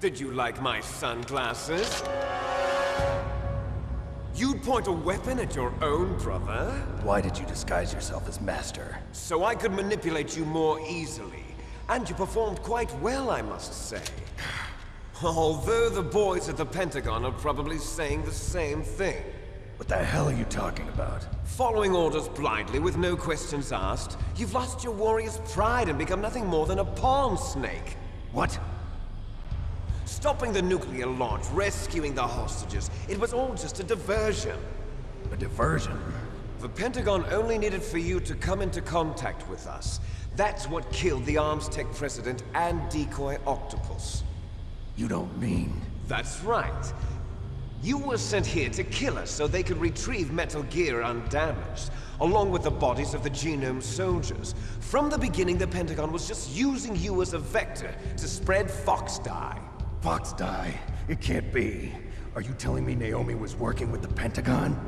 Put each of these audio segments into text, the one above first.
Did you like my sunglasses? You'd point a weapon at your own brother? Why did you disguise yourself as Master? So I could manipulate you more easily. And you performed quite well, I must say. Although the boys at the Pentagon are probably saying the same thing. What the hell are you talking about? Following orders blindly with no questions asked, you've lost your warrior's pride and become nothing more than a pawn snake. What? Stopping the nuclear launch, rescuing the hostages, it was all just a diversion. A diversion? The Pentagon only needed for you to come into contact with us. That's what killed the Arms Tech president and decoy octopus. You don't mean... That's right. You were sent here to kill us so they could retrieve Metal Gear undamaged, along with the bodies of the Genome soldiers. From the beginning, the Pentagon was just using you as a vector to spread Fox dye. Fox dye? It can't be. Are you telling me Naomi was working with the Pentagon?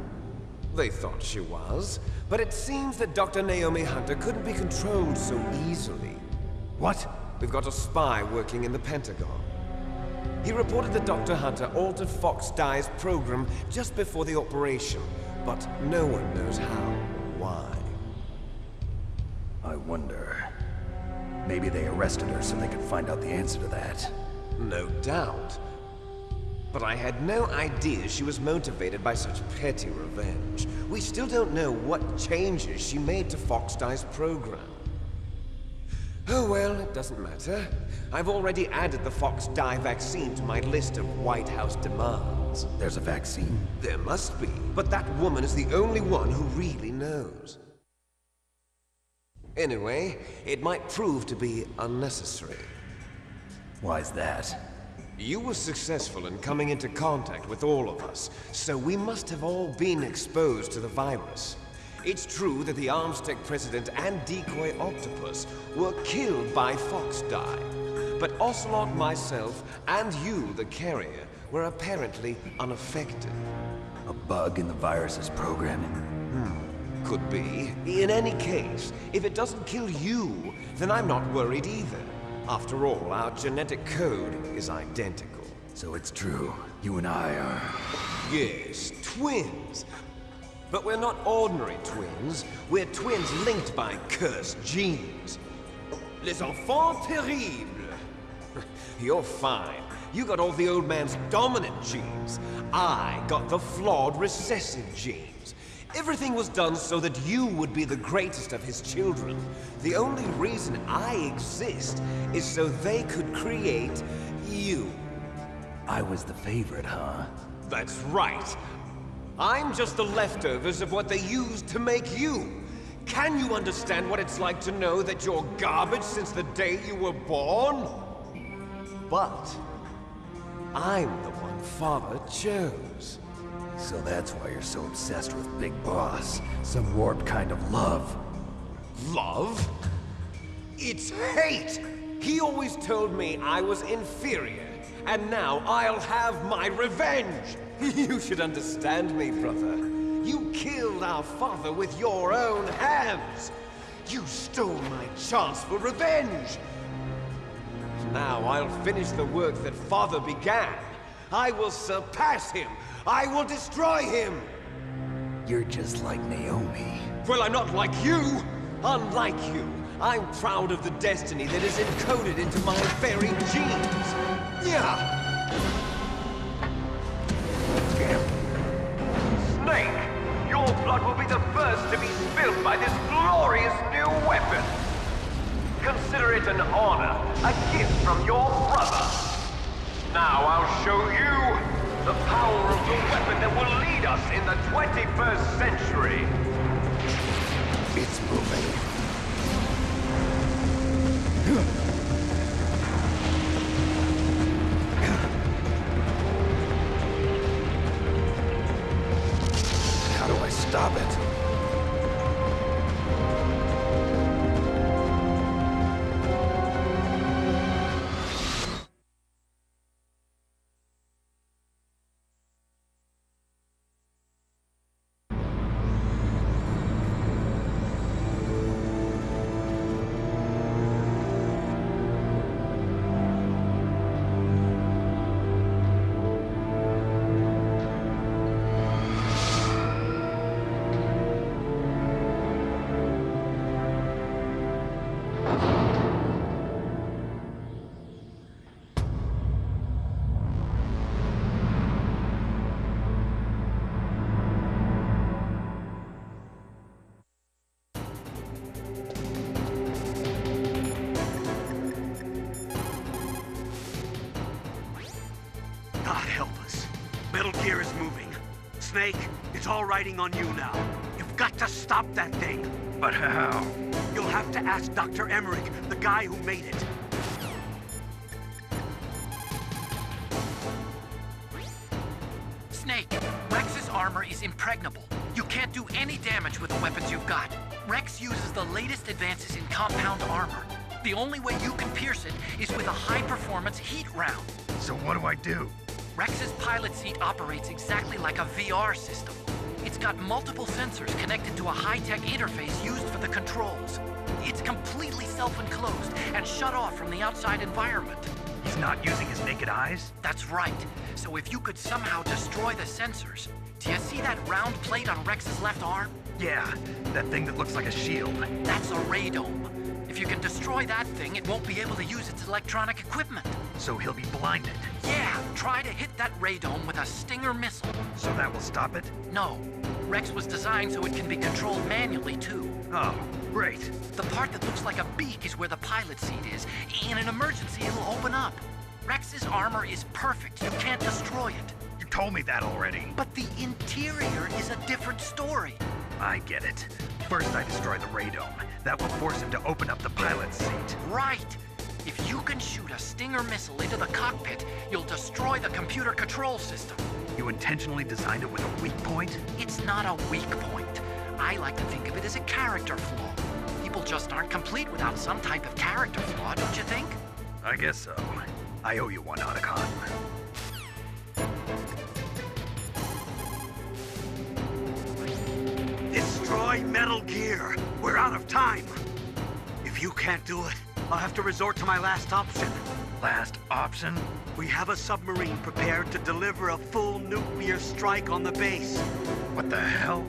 They thought she was, but it seems that Dr. Naomi Hunter couldn't be controlled so easily. What? We've got a spy working in the Pentagon. He reported that Dr. Hunter altered Fox Dye's program just before the operation, but no one knows how or why. I wonder... Maybe they arrested her so they could find out the answer to that. No doubt. But I had no idea she was motivated by such petty revenge. We still don't know what changes she made to Fox Dye's program. Oh well, it doesn't matter. I've already added the Fox Dye vaccine to my list of White House demands. There's a vaccine? There must be, but that woman is the only one who really knows. Anyway, it might prove to be unnecessary. Why's that? You were successful in coming into contact with all of us, so we must have all been exposed to the virus. It's true that the Arms Tech president and decoy octopus were killed by Fox Dye, but Ocelot, myself, and you, the carrier, were apparently unaffected. A bug in the virus's programming? Could be. In any case, if it doesn't kill you, then I'm not worried either. After all, our genetic code is identical. So it's true. You and I are... Yes, twins. But we're not ordinary twins. We're twins linked by cursed genes. Les enfants terribles. You're fine. You got all the old man's dominant genes. I got the flawed recessive genes. Everything was done so that you would be the greatest of his children. The only reason I exist is so they could create you. I was the favorite, huh? That's right. I'm just the leftovers of what they used to make you. Can you understand what it's like to know that you're garbage since the day you were born? But I'm the one Father chose. So that's why you're so obsessed with Big Boss. Some warped kind of love. Love? It's hate! He always told me I was inferior, and now I'll have my revenge! You should understand me, brother. You killed our father with your own hands! You stole my chance for revenge! Now I'll finish the work that Father began. I will surpass him! I will destroy him! You're just like Naomi. Well, I'm not like you! Unlike you, I'm proud of the destiny that is encoded into my very genes! Yeah! Snake! Your blood will be the first to be spilled by this glorious new weapon! Consider it an honor, a gift from your brother! Now I'll show you the power of the weapon that will lead us in the 21st century! It's moving. How do I stop it? gear is moving. Snake, it's all riding on you now. You've got to stop that thing. But how? You'll have to ask Dr. Emmerich, the guy who made it. Snake, Rex's armor is impregnable. You can't do any damage with the weapons you've got. Rex uses the latest advances in compound armor. The only way you can pierce it is with a high-performance heat round. So what do I do? Rex's pilot seat operates exactly like a VR system. It's got multiple sensors connected to a high-tech interface used for the controls. It's completely self-enclosed and shut off from the outside environment. He's not using his naked eyes? That's right. So if you could somehow destroy the sensors... Do you see that round plate on Rex's left arm? Yeah, that thing that looks like a shield. That's a radome. If you can destroy that thing, it won't be able to use its electronic equipment. So he'll be blinded. Yeah, try to hit that radome with a Stinger missile. So that will stop it? No. Rex was designed so it can be controlled manually, too. Oh, great. The part that looks like a beak is where the pilot seat is. In an emergency, it'll open up. Rex's armor is perfect. You can't destroy it. You told me that already. But the interior is a different story. I get it. First I destroy the radome. That will force him to open up the pilot's seat. Right. If you can shoot a Stinger missile into the cockpit, you'll destroy the computer control system. You intentionally designed it with a weak point? It's not a weak point. I like to think of it as a character flaw. People just aren't complete without some type of character flaw, don't you think? I guess so. I owe you one, Otacon. Destroy Metal Gear. We're out of time. If you can't do it, I'll have to resort to my last option. Last option? We have a submarine prepared to deliver a full nuclear strike on the base. What the hell?